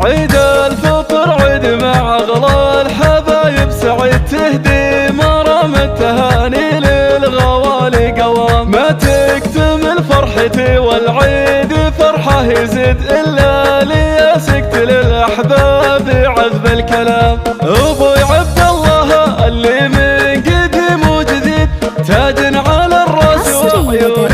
عيد الفطر عيد مع أغلى الحبايب سعيد تهدي مرام التهاني للغوالي قوام ما تكتمل فرحتي والعيد فرحة يزيد إلا لي سكت للأحباب عذب الكلام أبوي عبد الله اللي من قديم وجديد تاج على الراس وعيون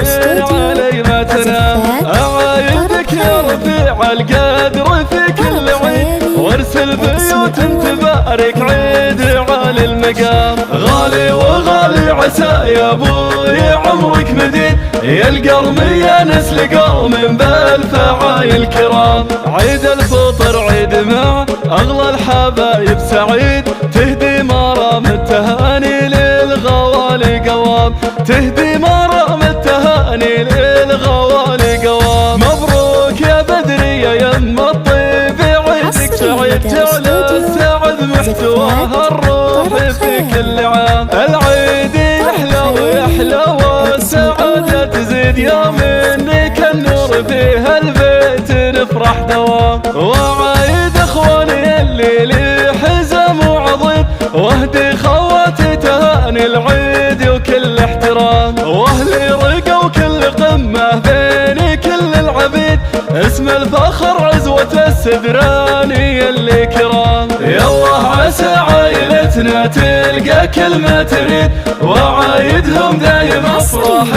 علي ما تنام أعايدك يا رفيع القدر في كل عيد وارسل بيوت تبارك عيد على المقام غالي وغالي عسى يا ابوي عمرك مديد يا القرم يا نسل قوم بالفعايل كرام عيد الفطر عيد مع اغلى الحبايب سعيد تهدي مرام التهاني للغوالي قوام تهدي مرام التهاني للغوالي قوام مبروك يا بدري يا يم الطيب عيدك سعيد تعلى السعد محتواها الروح في كل عام العيد يحلى ويحلى والسعادة تزيد يا منك النور فيها البيت نفرح دوام وعايد اخواني اللي لي حزام وعظيم واهدي خواتي تهاني العيد وكل احترام واهلي رقوا كل قمة بين كل العبيد اسم الفخر عزوة السدراني اللي كرام يا الله عسى عائلتنا تلقى كلمة تريد وعايدهم دايم افراح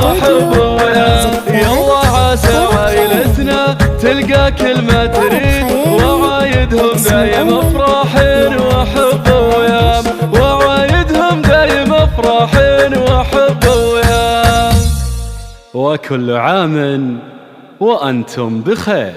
وحب ويام يا الله عسى عائلتنا تلقى كلمة تريد وعايدهم دايم افراح وحب ويام وعايدهم دايم افراح وحب ويام وكل عام وأنتم بخير.